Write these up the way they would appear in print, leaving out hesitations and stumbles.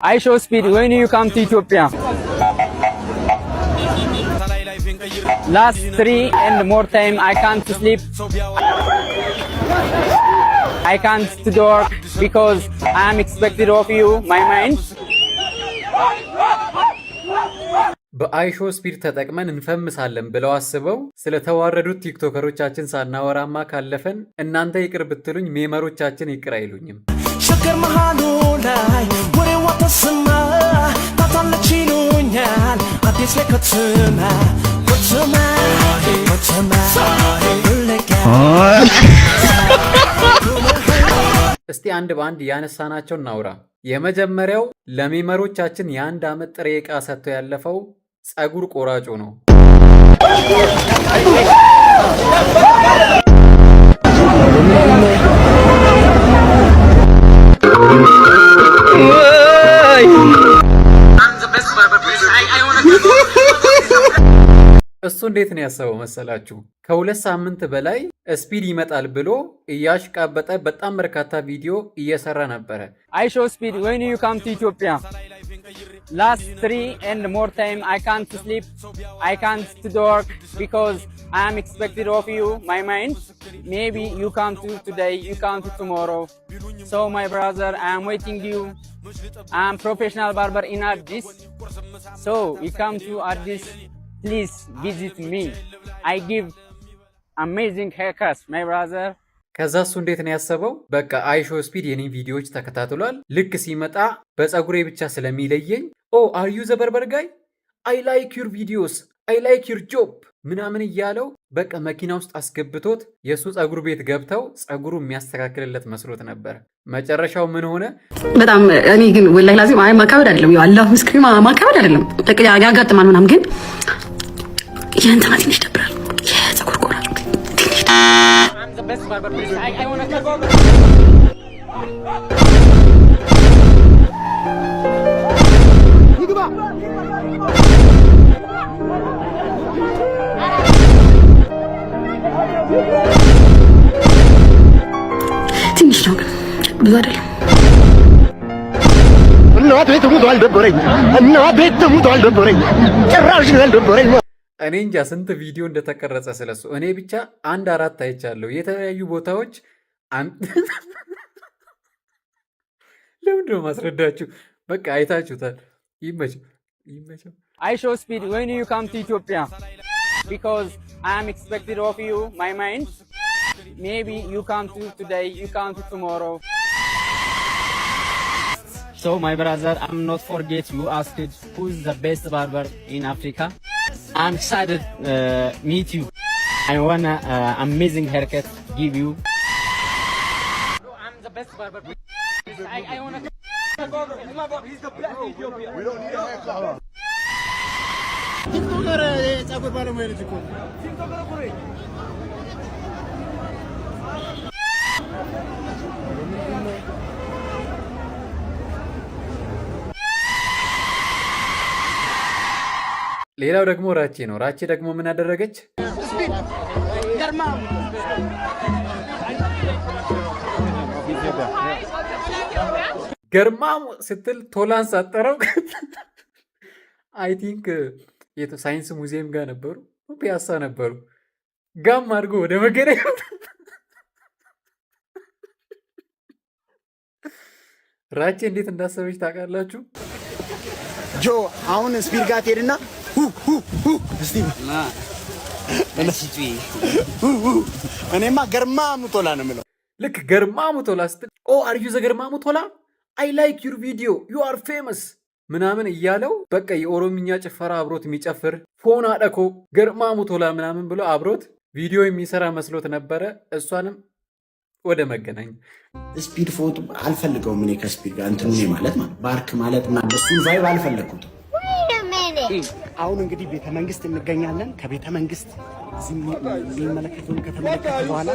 I show speed when you come to Ethiopia. Last 3 and more time I can't sleep. I can't to work because I am expected of you, my mind. በአይሾ ስፒድ ተጠቅመን እንፈምሳለን ብለው አስበው ስለተዋረዱት ቲክቶከሮቻችን ሳናወራማ ካለፈን እናንተ ይቅር ብትሉኝ ሜመሮቻችን ይቅር አይሉኝም። ሸከር መሃሉ ላይ ወሬዋ ተሰማ ታታለች ይሉኛል አዲስ ላይ ከተማ እስቲ አንድ በአንድ ያነሳናቸው እናውራ። የመጀመሪያው ለሜመሮቻችን የአንድ ዓመት ጥሬ ዕቃ ሰጥቶ ያለፈው ጸጉር ቆራጩ ነው። እሱ እንዴት ነው ያሰበው መሰላችሁ? ከ2 ሳምንት በላይ ስፒድ ይመጣል ብሎ እያሽቃበጠ በጣም በርካታ ቪዲዮ እየሰራ ነበረ። I show speed when you come to Ethiopia. Last 3 and more time I can't sleep. I can't to work because I am expected of you, my mind. Maybe you come to today, you come to tomorrow. So my brother, I am waiting you. I am professional barber in Addis. So you come to Addis. Please visit me. I give amazing haircuts, my brother. ከዛ እሱ እንዴት ነው ያሰበው? በቃ አይሾ ስፒድ የኔ ቪዲዮዎች ተከታትሏል። ልክ ሲመጣ በፀጉሬ ብቻ ስለሚለየኝ አር ዩ ዘ በርበር ጋይ አይ ላይክ ዩር ቪዲዮስ አይ ላይክ ዩር ጆብ ምናምን እያለው በቃ መኪና ውስጥ አስገብቶት የእሱ ፀጉር ቤት ገብተው ፀጉሩ የሚያስተካክልለት መስሎት ነበር። መጨረሻው ምን ሆነ? በጣም እኔ ግን ወላሂ ላዚም ማካበድ አይደለም፣ ያው አላህ ምስክሬ ማካበድ አይደለም። ያጋጥማል ምናምን ግን የእንትና ትንሽ ይደብራል። የፀጉር ቆራጭ ትንሽ ትንሽ ነው ግን ብዙ አይደለም። እናት ቤት ሙቶ አልደበረኝ፣ እናት ቤት ሙቶ አልደበረኝ፣ ጭራሽ አልደበረኝ። እኔ እንጃ ስንት ቪዲዮ እንደተቀረጸ ስለሱ። እኔ ብቻ 1-4 አይቻለሁ የተለያዩ ቦታዎች። ለምንድን ነው ማስረዳችሁ? በቃ አይታችሁታል። ይመቸው። I show speed when you come to Ethiopia because I am expected of you, my mind. Maybe you come to today, you come to tomorrow. So my brother, I'm not forget you asked who's the best barber in Africa. I'm excited meet you. I wanna amazing haircut give you. I'm the best barber. I wanna. He's the best Ethiopia. We don't need a haircut. TikToker ፀጉር ባለሙያ ልጅ እኮ TikToker እኮ ነው። ሌላው ደግሞ ራቼ ነው። ራቼ ደግሞ ምን አደረገች? ገርማሙ ስትል ቶላን ሳጠረው። አይ ቲንክ ሳይንስ ሙዚየም ጋር ነበሩ፣ ፒያሳ ነበሩ። ጋም አድርጎ ወደ መገናኛ ራቼ እንዴት እንዳሰበች ታውቃላችሁ? ጆ አሁን ስፒድ ጋር ትሄድና እኔማ ገርማሙ ቶላ ነው የምለው። ልክ ገርማሙ ቶላ ስትል አር ዩ ዘ ገርማሙ ቶላ አይ ላይክ ዩር ቪዲዮ ዩ አር ፌመስ ምናምን እያለው በቃ የኦሮምኛ ጭፈራ አብሮት የሚጨፍር ፎን አደኮ ገርማሙ ቶላ ምናምን ብሎ አብሮት ቪዲዮ የሚሰራ መስሎት ነበረ። እሷንም ወደ መገናኛ ስፒድ ፎቶ አልፈልገውም እኔ ከስፒድ ጋር እንትኑ ማለት ባርክ ማለት ምናምን እሱን ቫይብ አልፈለኩትም። አሁን እንግዲህ ቤተ መንግስት እንገኛለን። ከቤተ መንግስት የሚመለከተውን ከተመለከተ በኋላ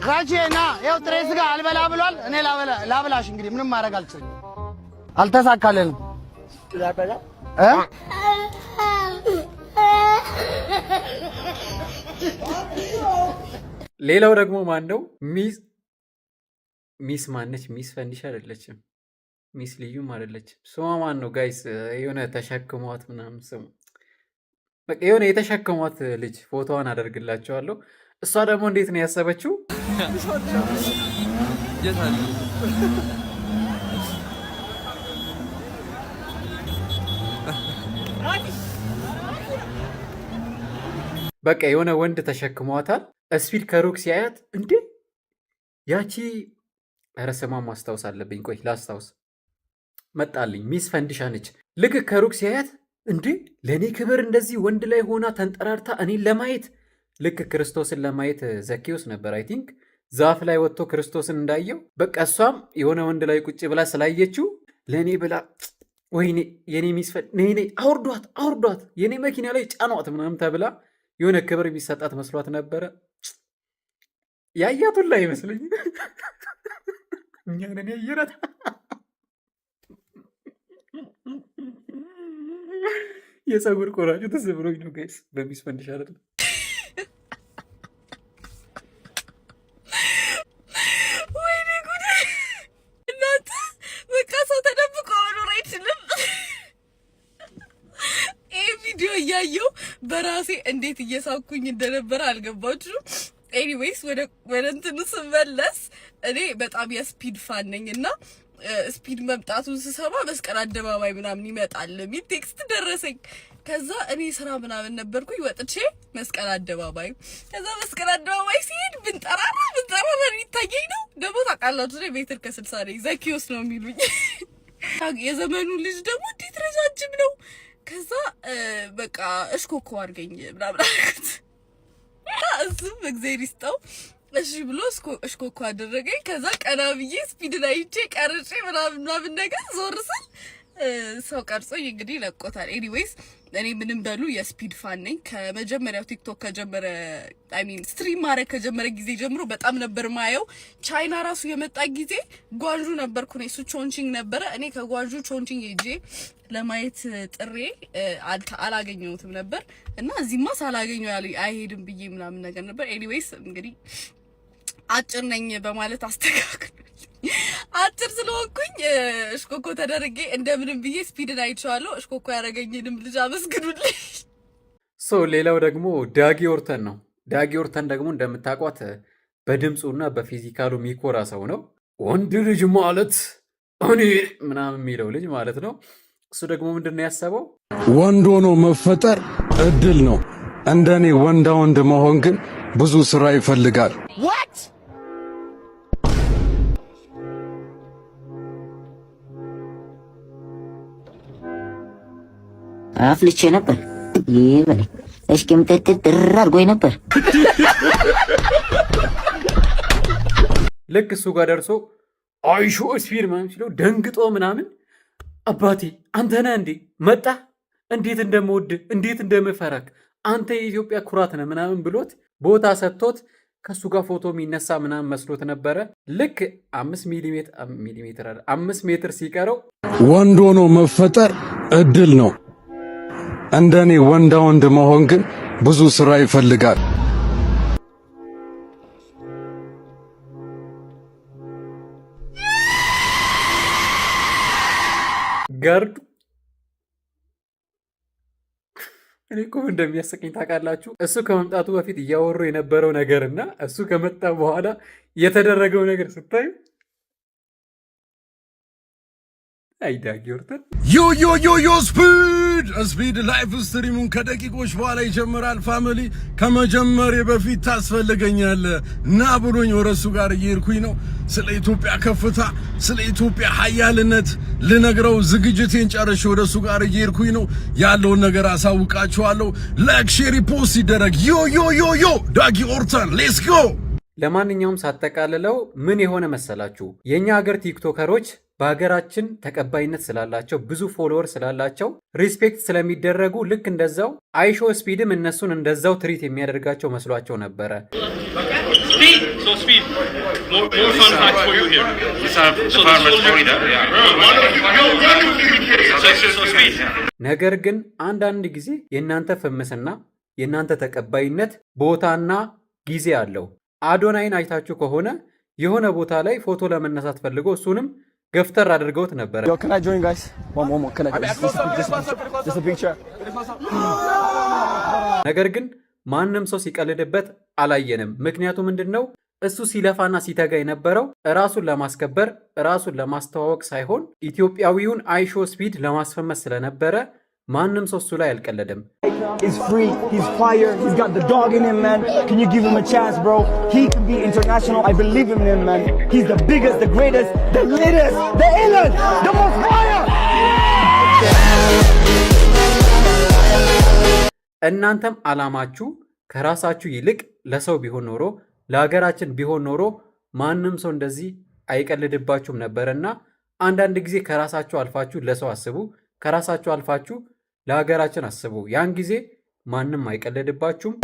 ራቼና ያው ጥሬ ስጋ አልበላ ብሏል። እኔ ላበላሽ እንግዲህ ምንም ማድረግ አልችልም። አልተሳካለንም። ላበላ ሌላው ደግሞ ማን ነው? ሚስ ማነች? ሚስ ፈንዲሽ አይደለችም። ሚስ ልዩም አይደለችም። ስሟ ማን ነው ጋይስ? የሆነ ተሸክሟት ምናምን ስሙ በቃ የሆነ የተሸክሟት ልጅ ፎቶዋን አደርግላቸዋለሁ። እሷ ደግሞ እንዴት ነው ያሰበችው? በቃ የሆነ ወንድ ተሸክሟታል። ስፒድ ከሩቅ ሲያያት እንዴ ያቺ ኧረ ስሟን ማስታወስ አለብኝ። ቆይ ላስታውስ፣ መጣልኝ። ሚስ ፈንዲሻ ነች። ልክ ከሩቅ ሲያያት እንዴ ለእኔ ክብር እንደዚህ ወንድ ላይ ሆና ተንጠራርታ እኔን ለማየት ልክ ክርስቶስን ለማየት ዘኬዎስ ነበር አይ ቲንክ ዛፍ ላይ ወጥቶ ክርስቶስን እንዳየው በቃ እሷም የሆነ ወንድ ላይ ቁጭ ብላ ስላየችው ለእኔ ብላ ወይኔ የኔ ሚስ ነይ አውርዷት የኔ መኪና ላይ ጫኗት ምናምን ተብላ የሆነ ክብር የሚሰጣት መስሏት ነበረ። ያያቱን ላይ ይመስለኝ እኛንን ያየናት የፀጉር ቆራጩ ትዝ ብሎኝ ነው ጋይስ። በሚስ ፈንዲሻ አይደለም። ወይኔ ጉድ! እናንተ በቃ ሰው ተደብቆ መኖር አይችልም። ይህ ቪዲዮ እያየው በራሴ እንዴት እየሳኩኝ እንደነበረ አልገባችሁም? ኤኒዌይስ ወደ እንትኑ ስመለስ እኔ በጣም የስፒድ ፋን ነኝ እና ስፒድ መምጣቱን ስሰማ መስቀል አደባባይ ምናምን ይመጣል የሚል ቴክስት ደረሰኝ። ከዛ እኔ ስራ ምናምን ነበርኩኝ ወጥቼ መስቀል አደባባይ ከዛ መስቀል አደባባይ ሲሄድ ብንጠራራ ይታየኝ ነው። ደግሞ ታውቃላችሁ እኔ ሜትር ከ60 ነኝ። ዘኪዎስ ነው የሚሉኝ። የዘመኑ ልጅ ደግሞ እንዴት ረጃጅም ነው። ከዛ በቃ እሽኮኮ አድርገኝ ምናምን አልኩት። እሱም እግዚአብሔር ይስጠው እሺ ብሎ እሽኮኮ አደረገኝ። ከዛ ቀና ብዬ ስፒድ ላይ ይቼ ቀርጬ ምናምን ነገር ዞር ስል ሰው ቀርጾኝ እንግዲህ ለቆታል። ኤኒዌይስ እኔ ምንም በሉ የስፒድ ፋን ነኝ። ከመጀመሪያው ቲክቶክ ከጀመረ ስትሪም ማድረግ ከጀመረ ጊዜ ጀምሮ በጣም ነበር ማየው። ቻይና ራሱ የመጣ ጊዜ ጓንጁ ነበርኩ እኔ፣ እሱ ቾንቺንግ ነበረ። እኔ ከጓንጁ ቾንቺንግ ሄጄ ለማየት ጥሬ አላገኘሁትም ነበር እና እዚህማ ሳላገኘው አይሄድም ብዬ ምናምን ነገር ነበር። ኤኒዌይስ እንግዲህ አጭር ነኝ በማለት አስተካክሉ። አጭር ስለሆንኩኝ እሽኮኮ ተደረገ እንደምንም ብዬ ስፒድን አይቼዋለሁ። እሽኮኮ ያደረገኝንም ልጅ አመስግኑልኝ። ሌላው ደግሞ ዳጊ ኦርተን ነው። ዳጊ ኦርተን ደግሞ እንደምታውቋት በድምፁና በፊዚካሉ የሚኮራ ሰው ነው። ወንድ ልጅ ማለት እኔ ምናምን የሚለው ልጅ ማለት ነው። እሱ ደግሞ ምንድን ነው ያሰበው? ወንድ ሆኖ መፈጠር እድል ነው። እንደኔ ወንዳ ወንድ መሆን ግን ብዙ ስራ ይፈልጋል። አፍልቼ ነበር ይበል እስኪም ጥጥር አድርጎኝ ነበር። ልክ እሱ ጋር ደርሶ አይሾ ስፒድ ምናምን ሲለው ደንግጦ ምናምን አባቴ አንተ ነህ እንዴ መጣ እንዴት እንደምወድ እንዴት እንደምፈራክ አንተ የኢትዮጵያ ኩራት ነህ ምናምን ብሎት ቦታ ሰጥቶት ከሱ ጋር ፎቶ የሚነሳ ምናምን መስሎት ነበረ። ልክ 5 ሜትር ሲቀረው ወንድ ሆኖ መፈጠር እድል ነው። እንደኔ ወንዳ ወንድ መሆን ግን ብዙ ስራ ይፈልጋል። ጋርዱ እኔ እኮ እንደሚያስቀኝ ታውቃላችሁ? እሱ ከመምጣቱ በፊት እያወሩ የነበረው ነገር እና እሱ ከመጣ በኋላ የተደረገው ነገር ስታዩ አይዳጊ ኦርተን ዮ ስፒድ ላይፍ ስትሪሙን ከደቂቆች በኋላ ይጀምራል። ፋሚሊ ከመጀመሪያ በፊት ታስፈልገኛለህ እና ብሎኝ ወረሱ ጋር እየሄድኩኝ ነው። ስለ ኢትዮጵያ ከፍታ፣ ስለ ኢትዮጵያ ሀያልነት ልነግረው ዝግጅቴን ጨርሼ ወደሱ ጋር እየሄድኩኝ ነው። ያለውን ነገር አሳውቃችኋለሁ። ላይክ ሼር ፖስት ይደረግ። ዮ ዳጊ ኦርተን ሌትስ ጎ። ለማንኛውም ሳጠቃልለው ምን የሆነ መሰላችሁ? የኛ ሀገር ቲክቶከሮች በሀገራችን ተቀባይነት ስላላቸው ብዙ ፎሎወር ስላላቸው ሪስፔክት ስለሚደረጉ ልክ እንደዛው አይሾ ስፒድም እነሱን እንደዛው ትሪት የሚያደርጋቸው መስሏቸው ነበረ። ነገር ግን አንዳንድ ጊዜ የእናንተ ፍምስና የእናንተ ተቀባይነት ቦታና ጊዜ አለው። አዶናይን አይታችሁ ከሆነ የሆነ ቦታ ላይ ፎቶ ለመነሳት ፈልጎ እሱንም ገፍተር አድርገውት ነበር። ነገር ግን ማንም ሰው ሲቀልድበት አላየንም። ምክንያቱ ምንድነው? እሱ ሲለፋና ሲተጋ የነበረው ራሱን ለማስከበር ራሱን ለማስተዋወቅ ሳይሆን ኢትዮጵያዊውን አይሾ ስፒድ ለማስፈመስ ስለነበረ ማንም ሰው እሱ ላይ አልቀለደም። እናንተም አላማችሁ ከራሳችሁ ይልቅ ለሰው ቢሆን ኖሮ ለሀገራችን ቢሆን ኖሮ ማንም ሰው እንደዚህ አይቀልድባችሁም ነበርና አንዳንድ ጊዜ ከራሳችሁ አልፋችሁ ለሰው አስቡ፣ ከራሳችሁ አልፋችሁ ለሀገራችን አስቡ። ያን ጊዜ ማንም አይቀልድባችሁም።